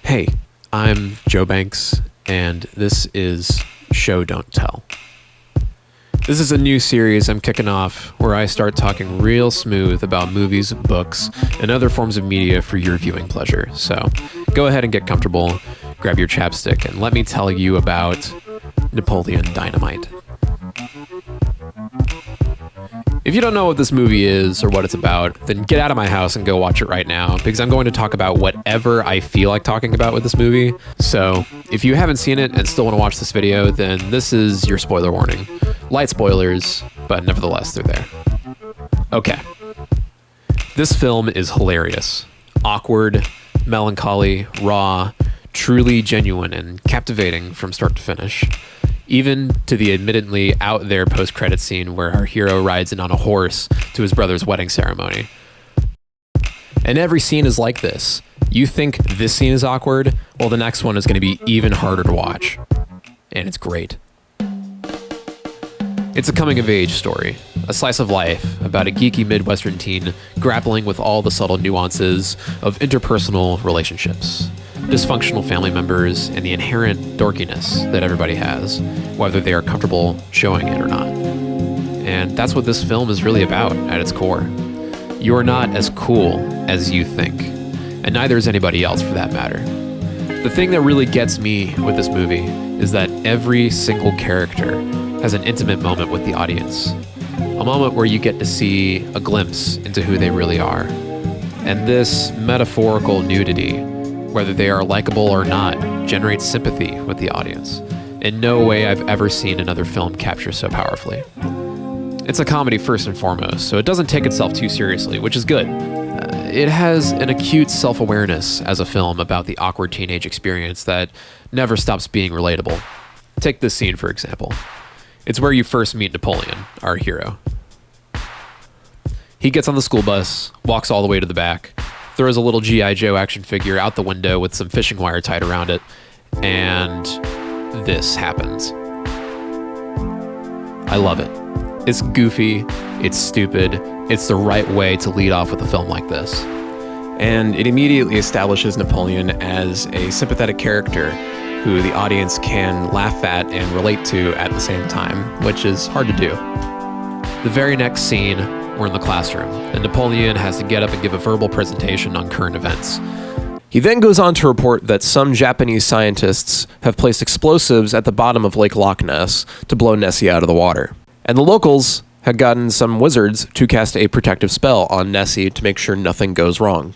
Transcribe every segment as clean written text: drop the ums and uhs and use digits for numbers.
Hey, I'm Joe Banks, and this is Show Don't Tell. This is a new series I'm kicking off where I start talking real smooth about movies, books, and other forms of media for your viewing pleasure. So go ahead and get comfortable, grab your chapstick, and let me tell you about Napoleon Dynamite. If you don't know what this movie is or what it's about, then get out of my house and go watch it right now, because I'm going to talk about whatever I feel like talking about with this movie. So if you haven't seen it and still want to watch this video, then this is your spoiler warning. Light spoilers, but nevertheless, they're there. Okay. This film is hilarious, awkward, melancholy, raw, truly genuine, and captivating from start to finish. Even to the admittedly out there post-credit scene where our hero rides in on a horse to his brother's wedding ceremony. And every scene is like this. You think this scene is awkward? Well, the next one is going to be even harder to watch. And it's great. It's a coming-of-age story, a slice of life about a geeky Midwestern teen grappling with all the subtle nuances of interpersonal relationships, dysfunctional family members, and the inherent dorkiness that everybody has, whether they are comfortable showing it or not. And that's what this film is really about at its core. You are not as cool as you think, and neither is anybody else for that matter. The thing that really gets me with this movie is that every single character has an intimate moment with the audience, a moment where you get to see a glimpse into who they really are. And this metaphorical nudity, whether they are likable or not, generates sympathy with the audience in no way I've ever seen another film capture so powerfully. It's a comedy first and foremost, so it doesn't take itself too seriously, which is good. It has an acute self-awareness as a film about the awkward teenage experience that never stops being relatable. Take this scene, for example. It's where you first meet Napoleon, our hero. He gets on the school bus, walks all the way to the back, throws a little G.I. Joe action figure out the window with some fishing wire tied around it, and this happens. I love it. It's goofy, it's stupid, it's the right way to lead off with a film like this. And it immediately establishes Napoleon as a sympathetic character who the audience can laugh at and relate to at the same time, which is hard to do. The very next scene, we're in the classroom, and Napoleon has to get up and give a verbal presentation on current events. He then goes on to report that some Japanese scientists have placed explosives at the bottom of Lake Loch Ness to blow Nessie out of the water. And the locals had gotten some wizards to cast a protective spell on Nessie to make sure nothing goes wrong.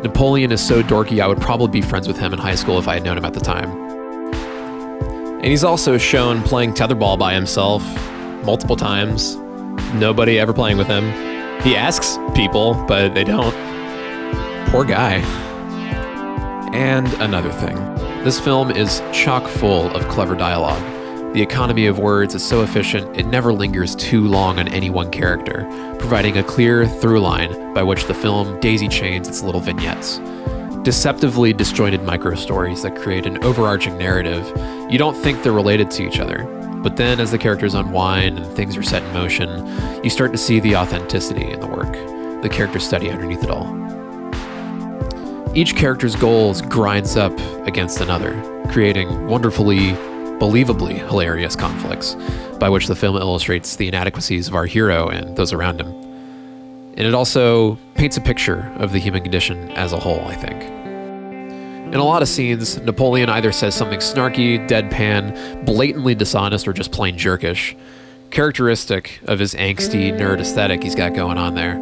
Napoleon is so dorky I would probably be friends with him in high school if I had known him at the time. And he's also shown playing tetherball by himself multiple times. Nobody ever playing with him. He asks people, but they don't. Poor guy. And another thing. This film is chock full of clever dialogue. The economy of words is so efficient, it never lingers too long on any one character, providing a clear through line by which the film daisy chains its little vignettes. Deceptively disjointed micro-stories that create an overarching narrative. You don't think they're related to each other, but then as the characters unwind and things are set in motion, you start to see the authenticity in the work, the character study underneath it all. Each character's goals grinds up against another, creating wonderfully, believably hilarious conflicts, by which the film illustrates the inadequacies of our hero and those around him. And it also paints a picture of the human condition as a whole, I think. In a lot of scenes, Napoleon either says something snarky, deadpan, blatantly dishonest, or just plain jerkish, characteristic of his angsty nerd aesthetic he's got going on there.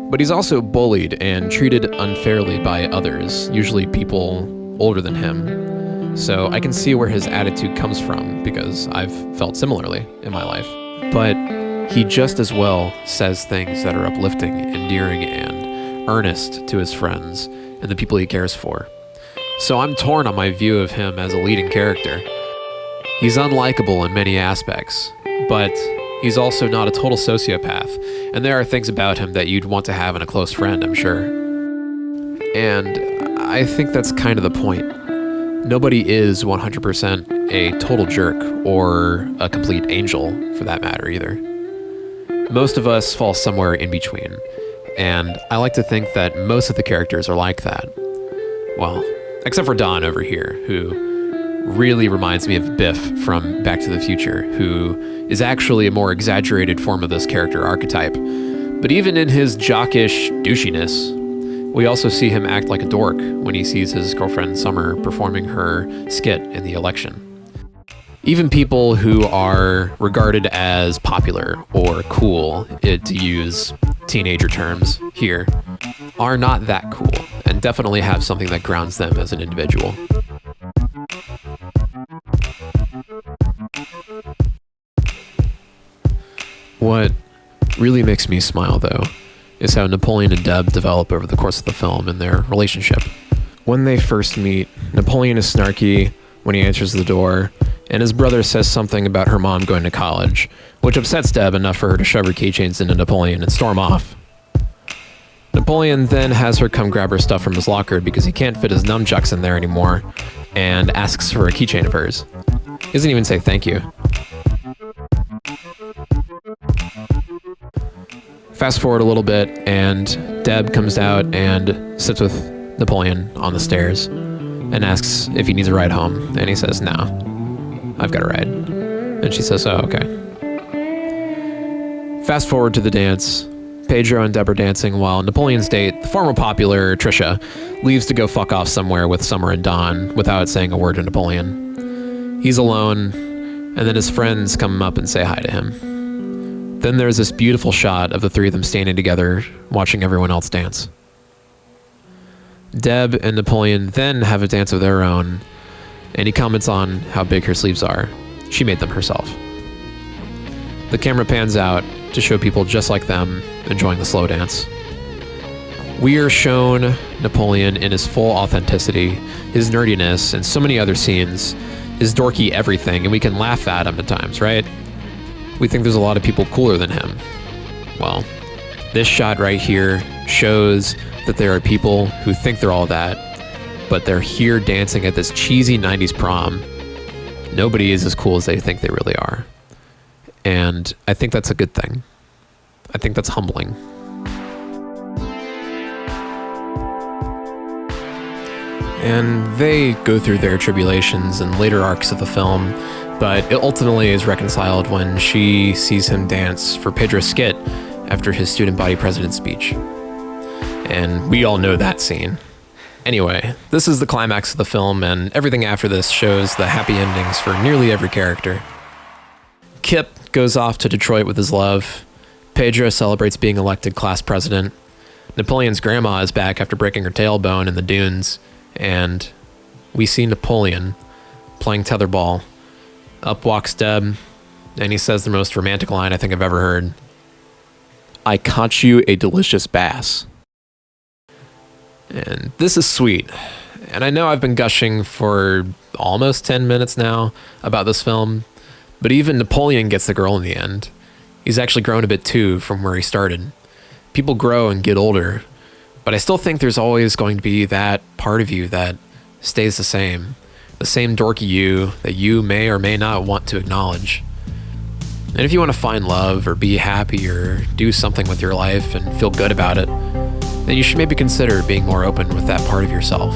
But he's also bullied and treated unfairly by others, usually people older than him. So I can see where his attitude comes from, because I've felt similarly in my life. But he just as well says things that are uplifting, endearing, and earnest to his friends and the people he cares for. So I'm torn on my view of him as a leading character. He's unlikable in many aspects, but he's also not a total sociopath, and there are things about him that you'd want to have in a close friend, I'm sure. And I think that's kind of the point. Nobody is 100% a total jerk or a complete angel, for that matter, either. Most of us fall somewhere in between, and I like to think that most of the characters are like that. Well, Except for Don over here, who really reminds me of Biff from Back to the Future, who is actually a more exaggerated form of this character archetype. But even in his jockish douchiness, we also see him act like a dork when he sees his girlfriend Summer performing her skit in the election. Even people who are regarded as popular or cool, to use teenager terms here, are not that cool and definitely have something that grounds them as an individual. What really makes me smile, though, is how Napoleon and Deb develop over the course of the film in their relationship. When they first meet, Napoleon is snarky when he answers the door, and his brother says something about her mom going to college, which upsets Deb enough for her to shove her keychains into Napoleon and storm off. Napoleon then has her come grab her stuff from his locker because he can't fit his nunchucks in there anymore, and asks for a keychain of hers. He doesn't even say thank you. Fast forward a little bit, and Deb comes out and sits with Napoleon on the stairs and asks if he needs a ride home, and he says, "No, I've got a ride." And she says, "Oh, okay." Fast forward to the dance. Pedro and Deb are dancing while Napoleon's date, the far more popular Trisha, leaves to go fuck off somewhere with Summer and Don without saying a word to Napoleon. He's alone, and then his friends come up and say hi to him. Then there's this beautiful shot of the three of them standing together, watching everyone else dance. Deb and Napoleon then have a dance of their own, and he comments on how big her sleeves are. She made them herself. The camera pans out to show people just like them enjoying the slow dance. We are shown Napoleon in his full authenticity, his nerdiness, and so many other scenes, his dorky everything, and we can laugh at him at times, right? We think there's a lot of people cooler than him. Well, this shot right here shows that there are people who think they're all that, but they're here dancing at this cheesy 90s prom. Nobody is as cool as they think they really are. And I think that's a good thing. I think that's humbling. And they go through their tribulations in later arcs of the film, but it ultimately is reconciled when she sees him dance for Pedro's skit after his student body president speech. And we all know that scene. Anyway, this is the climax of the film, and everything after this shows the happy endings for nearly every character. Kip goes off to Detroit with his love. Pedro celebrates being elected class president. Napoleon's grandma is back after breaking her tailbone in the dunes, and we see Napoleon playing tetherball. Up walks Deb, and he says the most romantic line I think I've ever heard. "I caught you a delicious bass." And this is sweet. And I know I've been gushing for almost 10 minutes now about this film, but even Napoleon gets the girl in the end. He's actually grown a bit too from where he started. People grow and get older, but I still think there's always going to be that part of you that stays the same dorky you that you may or may not want to acknowledge. And if you want to find love or be happy or do something with your life and feel good about it, then you should maybe consider being more open with that part of yourself.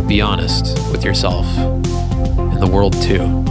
Be honest with yourself and the world too.